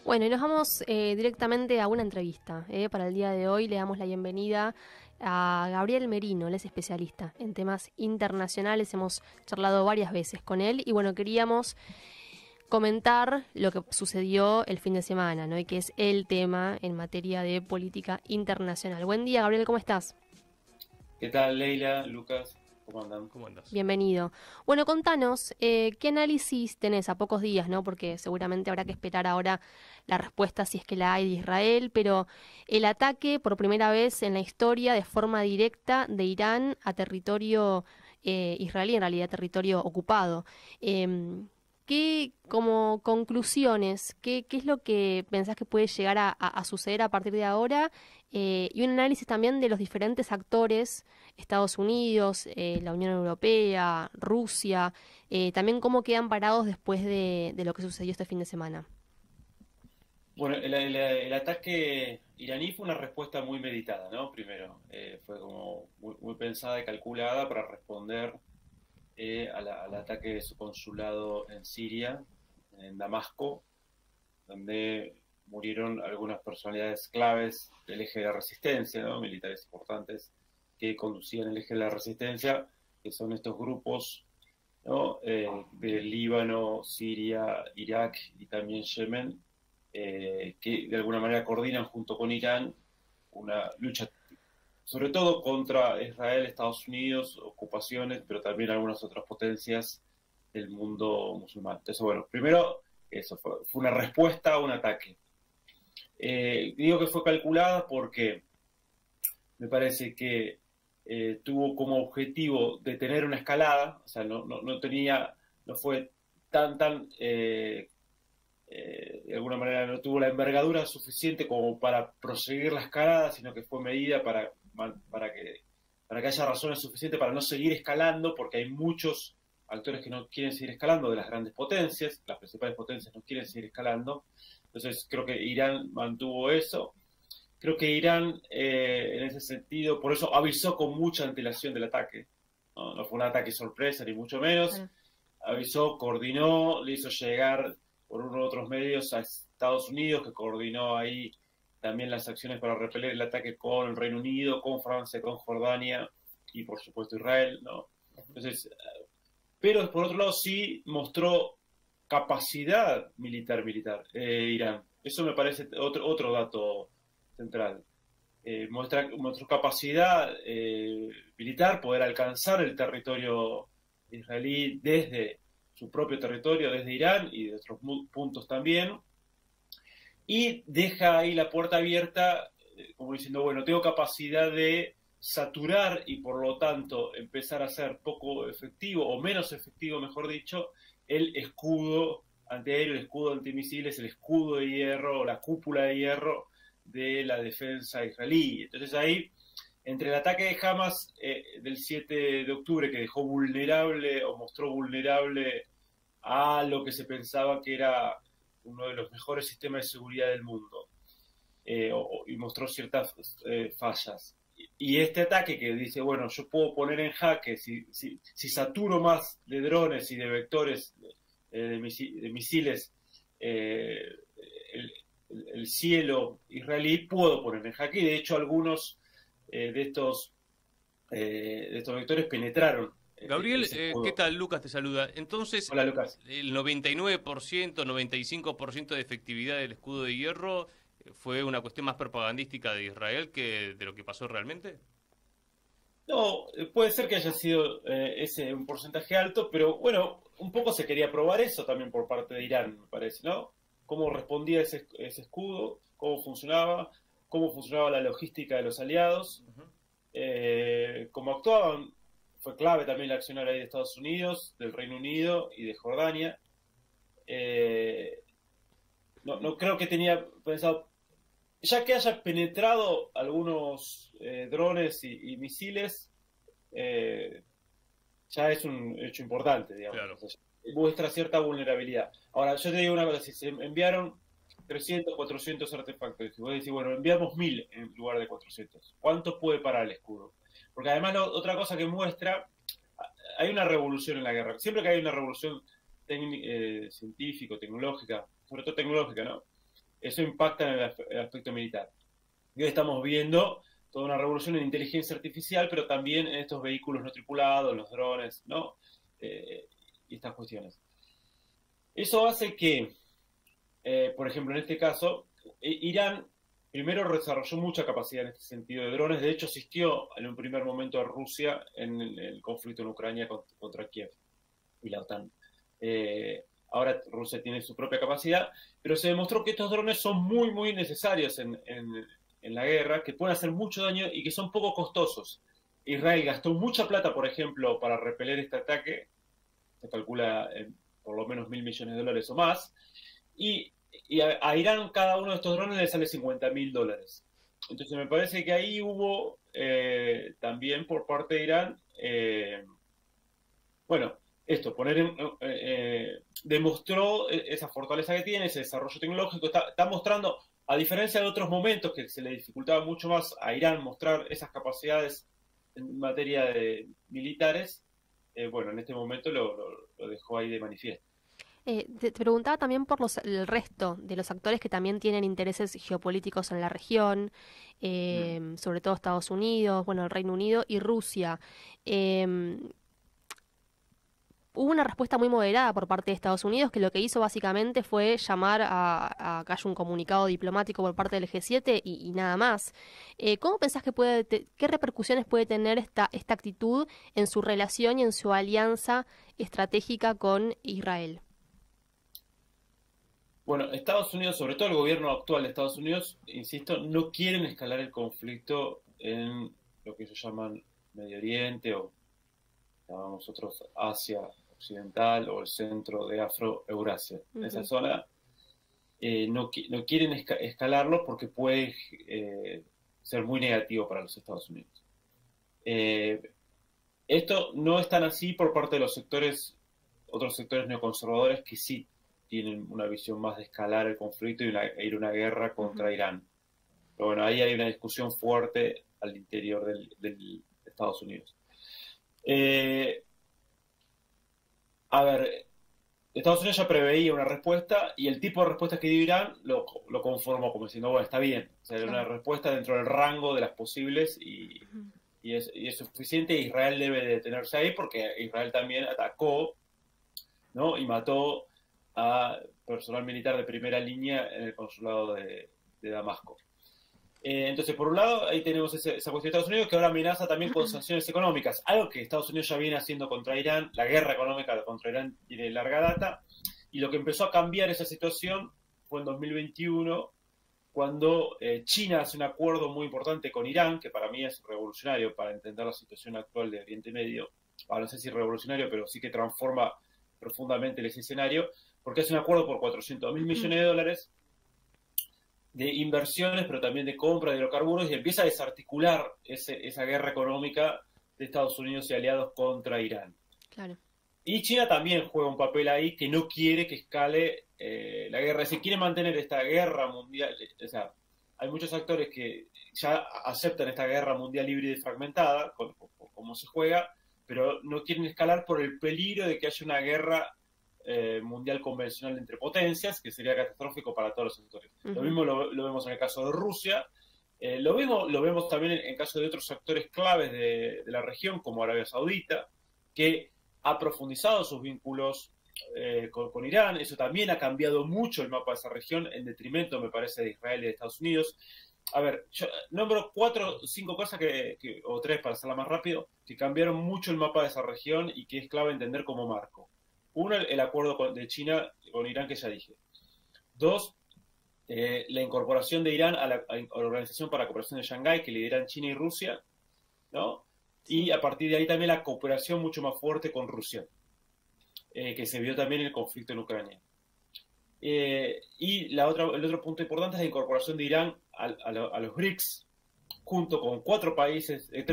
Bueno, y nos vamos directamente a una entrevista. Para el día de hoy le damos la bienvenida a Gabriel Merino. Él es especialista en temas internacionales, hemos charlado varias veces con él y bueno, queríamos comentar lo que sucedió el fin de semana, ¿no? Y que es el tema en materia de política internacional. Buen día, Gabriel, ¿cómo estás? ¿Qué tal, Leila, Lucas? ¿Cómo andan? ¿Cómo andas? Bienvenido. Bueno, contanos, ¿qué análisis tenés a pocos días, ¿no? Porque seguramente habrá que esperar ahora la respuesta si es que la hay de Israel, pero el ataque por primera vez en la historia de forma directa de Irán a territorio israelí, en realidad territorio ocupado. Em, como conclusiones, qué es lo que pensás que puede llegar a suceder a partir de ahora? Y un análisis también de los diferentes actores, Estados Unidos, la Unión Europea, Rusia, también cómo quedan parados después de lo que sucedió este fin de semana. Bueno, el ataque iraní fue una respuesta muy meditada, ¿no? Primero, fue como muy pensada y calculada para responder al ataque de su consulado en Siria, en Damasco, donde murieron algunas personalidades claves del eje de la resistencia, ¿no? Militares importantes que conducían el eje de la resistencia, que son estos grupos, ¿no? De Líbano, Siria, Irak y también Yemen, que de alguna manera coordinan junto con Irán una lucha sobre todo contra Israel, Estados Unidos, ocupaciones, pero también algunas otras potencias del mundo musulmán. Entonces, bueno, primero, eso fue una respuesta a un ataque. Digo que fue calculada porque me parece que tuvo como objetivo detener una escalada, o sea, no fue de alguna manera no tuvo la envergadura suficiente como para proseguir la escalada, sino que fue medida para que haya razones suficientes para no seguir escalando, porque hay muchos actores que no quieren seguir escalando de las grandes potencias, las principales potencias no quieren seguir escalando. Entonces creo que Irán mantuvo eso. Creo que Irán, en ese sentido, por eso avisó con mucha antelación del ataque. No fue un ataque sorpresa, ni mucho menos. Avisó, coordinó, le hizo llegar por uno u otros medios a Estados Unidos, que coordinó ahí también las acciones para repeler el ataque con el Reino Unido, con Francia, con Jordania y por supuesto Israel, ¿no? Entonces, pero por otro lado sí mostró capacidad militar Irán. Eso me parece otro dato central. Mostró capacidad militar, poder alcanzar el territorio israelí desde su propio territorio, desde Irán y de otros puntos también, y deja ahí la puerta abierta, como diciendo, bueno, tengo capacidad de saturar y por lo tanto empezar a ser poco efectivo, o menos efectivo, mejor dicho, el escudo antiaéreo, el escudo antimisiles, el escudo de hierro, la cúpula de hierro de la defensa israelí. Entonces ahí, entre el ataque de Hamas del 7 de octubre, que dejó vulnerable o mostró vulnerable a lo que se pensaba que era uno de los mejores sistemas de seguridad del mundo, y mostró ciertas fallas. Y este ataque que dice, bueno, yo puedo poner en jaque, si saturo más de drones y de vectores de misiles, el cielo israelí, puedo poner en jaque. Y de hecho algunos de estos vectores penetraron. Gabriel, ¿qué tal? Lucas te saluda. Entonces, Hola, Lucas. el 99%, 95% de efectividad del escudo de hierro fue una cuestión más propagandística de Israel que de lo que pasó realmente. No, puede ser que haya sido ese un porcentaje alto, pero bueno, un poco se quería probar eso también por parte de Irán, me parece, ¿no? Cómo respondía ese escudo, cómo funcionaba la logística de los aliados, cómo actuaban. Fue clave también la acción ahí de Estados Unidos, del Reino Unido y de Jordania. No creo que tenía pensado, ya que haya penetrado algunos drones y misiles, ya es un hecho importante, digamos. Claro. O sea, muestra cierta vulnerabilidad. Ahora, yo te digo una cosa, si se enviaron 300, 400 artefactos, y vos decís, bueno, enviamos 1000 en lugar de 400, ¿cuánto puede parar el escudo? Porque además otra cosa que muestra, hay una revolución en la guerra. Siempre que hay una revolución científico, tecnológica, sobre todo tecnológica, ¿no? eso impacta en el aspecto militar. Y hoy estamos viendo toda una revolución en inteligencia artificial, pero también en estos vehículos no tripulados, los drones, ¿no? Y estas cuestiones. Eso hace que, por ejemplo, en este caso, Irán primero desarrolló mucha capacidad en este sentido de drones. De hecho, asistió en un primer momento a Rusia en el conflicto en Ucrania contra Kiev y la OTAN. Ahora Rusia tiene su propia capacidad, pero se demostró que estos drones son muy, muy necesarios en la guerra, que pueden hacer mucho daño y que son poco costosos. Israel gastó mucha plata, por ejemplo, para repeler este ataque, se calcula en por lo menos $1.000 millones o más, y a Irán cada uno de estos drones le sale $50.000. Entonces me parece que ahí hubo también por parte de Irán, bueno, esto, demostró esa fortaleza que tiene, ese desarrollo tecnológico, está mostrando, a diferencia de otros momentos que se le dificultaba mucho más a Irán mostrar esas capacidades en materia de militares, bueno, en este momento lo dejó ahí de manifiesto. Te preguntaba también por el resto de los actores que también tienen intereses geopolíticos en la región, sobre todo Estados Unidos, bueno, el Reino Unido y Rusia. Hubo una respuesta muy moderada por parte de Estados Unidos, que lo que hizo básicamente fue llamar a que haya un comunicado diplomático por parte del G7 y nada más. ¿Cómo pensás que qué repercusiones puede tener esta actitud en su relación y en su alianza estratégica con Israel? Bueno, Estados Unidos, sobre todo el gobierno actual de Estados Unidos, insisto, no quieren escalar el conflicto en lo que ellos llaman Medio Oriente o llamamos nosotros Asia Occidental o el centro de Afro-Eurasia. En esa zona no quieren escalarlo porque puede ser muy negativo para los Estados Unidos. Esto no es tan así por parte de otros sectores neoconservadores que sí tienen una visión más de escalar el conflicto y ir a una guerra contra Irán. Pero bueno, ahí hay una discusión fuerte al interior de Estados Unidos. A ver, Estados Unidos ya preveía una respuesta y el tipo de respuesta que dio Irán lo conformó como diciendo, bueno, está bien. O sea, era una respuesta dentro del rango de las posibles y es suficiente. Israel debe detenerse ahí porque Israel también atacó, ¿no? Y mató a personal militar de primera línea en el consulado de Damasco. Entonces, por un lado, ahí tenemos esa cuestión de Estados Unidos que ahora amenaza también con sanciones económicas, algo que Estados Unidos ya viene haciendo contra Irán. La guerra económica contra Irán tiene larga data, y lo que empezó a cambiar esa situación fue en 2021, cuando China hace un acuerdo muy importante con Irán, que para mí es revolucionario para entender la situación actual de Oriente Medio. No sé si revolucionario, pero sí que transforma profundamente ese escenario, porque hace un acuerdo por $400.000 millones de inversiones, pero también de compra de hidrocarburos, y empieza a desarticular esa guerra económica de Estados Unidos y aliados contra Irán. Claro. Y China también juega un papel ahí, que no quiere que escale la guerra, es decir, quiere mantener esta guerra mundial. O sea, hay muchos actores que ya aceptan esta guerra mundial híbrida y fragmentada, como se juega, pero no quieren escalar por el peligro de que haya una guerra mundial convencional entre potencias, que sería catastrófico para todos los sectores. Lo mismo lo vemos en el caso de Rusia, lo vemos también en caso de otros actores claves de la región, como Arabia Saudita, que ha profundizado sus vínculos con Irán. Eso también ha cambiado mucho el mapa de esa región, en detrimento, me parece, de Israel y de Estados Unidos. A ver, yo nombro 4 o 5 cosas o 3 para hacerla más rápido, que cambiaron mucho el mapa de esa región y que es clave entender como marco. Uno, el acuerdo de China con Irán, que ya dije. 2, la incorporación de Irán a la Organización para la Cooperación de Shanghái, que lideran China y Rusia, ¿no? Y a partir de ahí también la cooperación mucho más fuerte con Rusia, que se vio también en el conflicto en Ucrania. Y el otro punto importante es la incorporación de Irán a los BRICS, junto con 3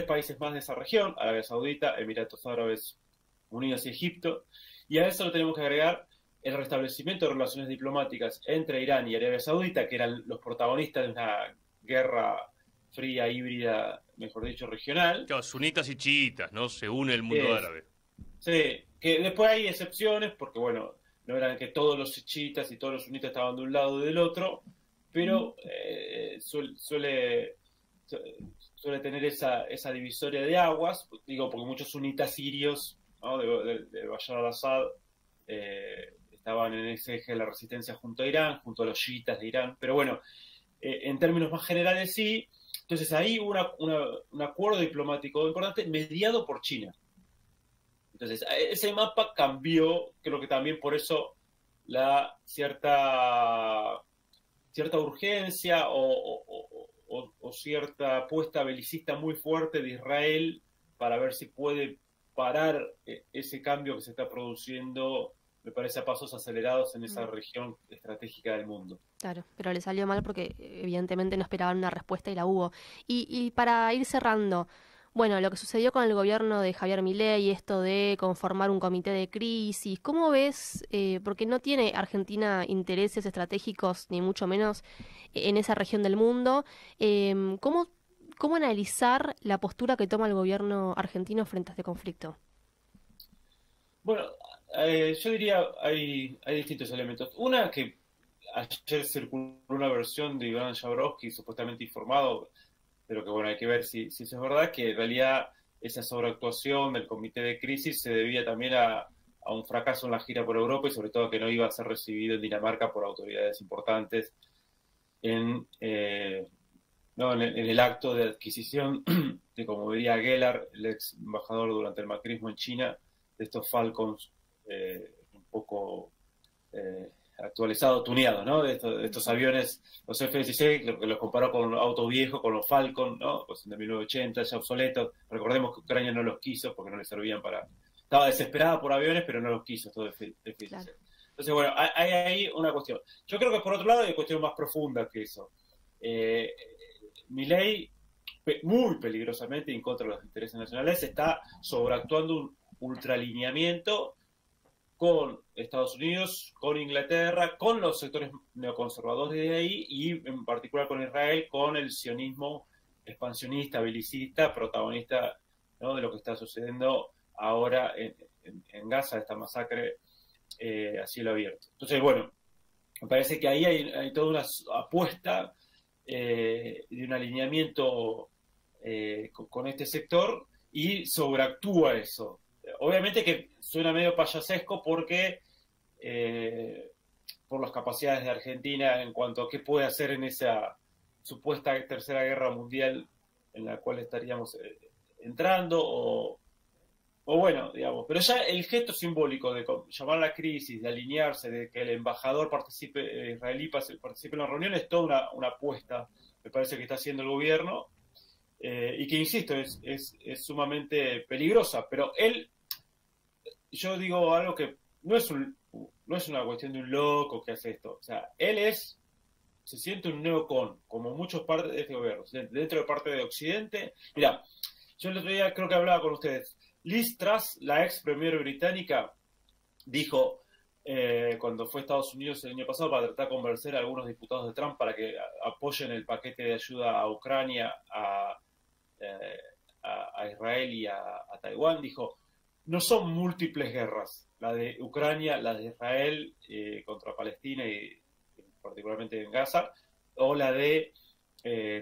países más de esa región: Arabia Saudita, Emiratos Árabes Unidos y Egipto. Y a eso lo tenemos que agregar el restablecimiento de relaciones diplomáticas entre Irán y Arabia Saudita, que eran los protagonistas de una guerra fría, híbrida, mejor dicho, regional. Claro, sunitas y chiitas, ¿no? Se une el mundo árabe. Sí, que después hay excepciones, porque bueno, no eran que todos los chiitas y todos los sunitas estaban de un lado o del otro, pero suele tener esa divisoria de aguas, digo, porque muchos sunitas sirios, ¿no?, de Bashar al-Assad estaban en ese eje de la resistencia junto a Irán, junto a los chiitas de Irán, pero bueno, en términos más generales sí. Entonces ahí hubo un acuerdo diplomático importante mediado por China. Entonces ese mapa cambió, creo que también por eso la cierta urgencia o cierta apuesta belicista muy fuerte de Israel para ver si puede parar ese cambio que se está produciendo, me parece, a pasos acelerados en esa región estratégica del mundo. Claro, pero le salió mal porque evidentemente no esperaban una respuesta y la hubo. Y para ir cerrando, bueno, lo que sucedió con el gobierno de Javier Milei, esto de conformar un comité de crisis, ¿cómo ves? Porque no tiene Argentina intereses estratégicos, ni mucho menos, en esa región del mundo. ¿Cómo analizar la postura que toma el gobierno argentino frente a este conflicto? Bueno, yo diría hay distintos elementos. Una, que ayer circuló una versión de Iván Jabrowski, supuestamente informado, pero que bueno, hay que ver si eso es verdad, que en realidad esa sobreactuación del comité de crisis se debía también a un fracaso en la gira por Europa y sobre todo que no iba a ser recibido en Dinamarca por autoridades importantes en el acto de adquisición de, como diría Gellar, el ex embajador durante el macrismo en China, de estos Falcons un poco actualizados, tuneados, ¿no? De estos aviones, los F-16, que los comparó con autos viejos, con los Falcon, ¿no? Pues de 1980, ya obsoletos. Recordemos que Ucrania no los quiso porque no le servían para... Estaba desesperada por aviones, pero no los quiso, estos F-16. Claro. Entonces, bueno, hay ahí una cuestión. Yo creo que por otro lado hay cuestión más profunda que eso. Milei, muy peligrosamente en contra de los intereses nacionales, está sobreactuando un ultralineamiento con Estados Unidos, con Inglaterra, con los sectores neoconservadores de ahí y en particular con Israel, con el sionismo expansionista, belicista, protagonista, ¿no?, de lo que está sucediendo ahora en Gaza, esta masacre a cielo abierto. Entonces, bueno, me parece que ahí hay toda una apuesta de un alineamiento con este sector y sobreactúa eso. Obviamente que suena medio payasesco porque por las capacidades de Argentina en cuanto a qué puede hacer en esa supuesta tercera guerra mundial en la cual estaríamos entrando o bueno, digamos, pero ya el gesto simbólico de llamar a la crisis, de alinearse, de que el embajador israelí participe en la reunión, es toda una apuesta, me parece, que está haciendo el gobierno y que, insisto, es sumamente peligrosa, pero yo digo algo que no es una cuestión de un loco que hace esto, o sea, se siente un neocon, como muchos partes de este gobierno, dentro de parte de Occidente. Mira, yo el otro día creo que hablaba con ustedes, Liz Truss, la ex premier británica, dijo cuando fue a Estados Unidos el año pasado para tratar de convencer a algunos diputados de Trump para que apoyen el paquete de ayuda a Ucrania, a Israel y a Taiwán, dijo, no son múltiples guerras, la de Ucrania, la de Israel contra Palestina y particularmente en Gaza, o la de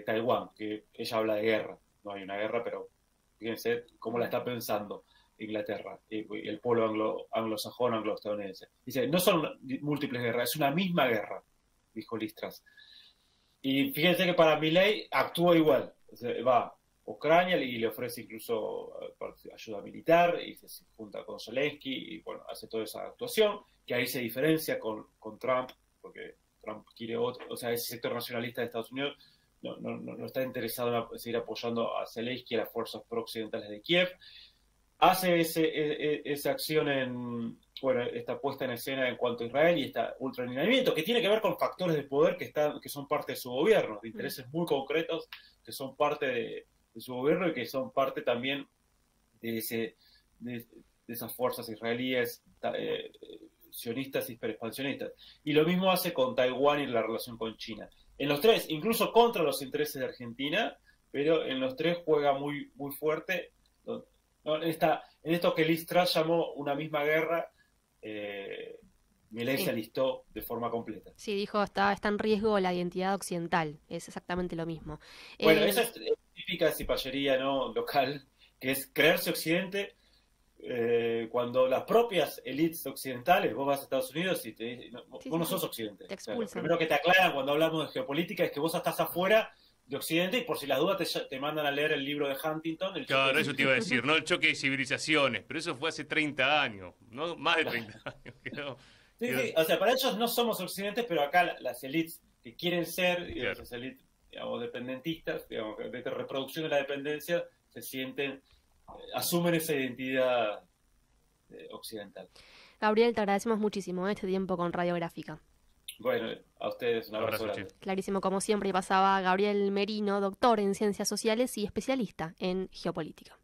Taiwán, que ella habla de guerra, no hay una guerra, pero fíjense cómo la está pensando Inglaterra y el pueblo anglosajón, anglo-estadounidense. Dice, no son múltiples guerras, es una misma guerra, dijo Liz Truss. Y fíjense que para Milei actúa igual, o sea, va a Ucrania y le ofrece incluso ayuda militar y se junta con Zelensky y bueno, hace toda esa actuación, que ahí se diferencia con Trump, porque Trump quiere o sea, ese sector nacionalista de Estados Unidos no está interesado en seguir apoyando a Zelensky y a las fuerzas pro-occidentales de Kiev. Hace esa acción esta puesta en escena en cuanto a Israel y este ultralineamiento que tiene que ver con factores de poder que son parte de su gobierno, de intereses muy concretos que son parte de su gobierno y que son parte también de esas fuerzas israelíes sionistas y hiperexpansionistas. Y lo mismo hace con Taiwán y la relación con China. En los tres, incluso contra los intereses de Argentina, pero en los tres juega muy, muy fuerte. En esto que Liz Truss llamó una misma guerra, Milei se alistó de forma completa. Sí, dijo, está en riesgo la identidad occidental, es exactamente lo mismo. Bueno, esa es típica cipallería, ¿no?, local, que es creerse occidente cuando las propias élites occidentales, vos vas a Estados Unidos y te dicen, vos no sos occidente. Te O sea, lo expulsan. primero que te aclaran cuando hablamos de geopolítica es que vos estás afuera de Occidente y por si las dudas te mandan a leer el libro de Huntington. Claro, eso te iba a decir, ¿no? El choque de civilizaciones, pero eso fue hace 30 años, ¿no? Más de 30 años. Sí, o sea, para ellos no somos occidentes, pero acá las élites que quieren ser, Claro. esas élites, digamos, dependentistas, digamos, de reproducción de la dependencia, se sienten, asumen esa identidad occidental. Gabriel, te agradecemos muchísimo este tiempo con Radiográfica. Bueno, a ustedes un abrazo grande. Che. Clarísimo, como siempre, pasaba Gabriel Merino, doctor en Ciencias Sociales y especialista en Geopolítica.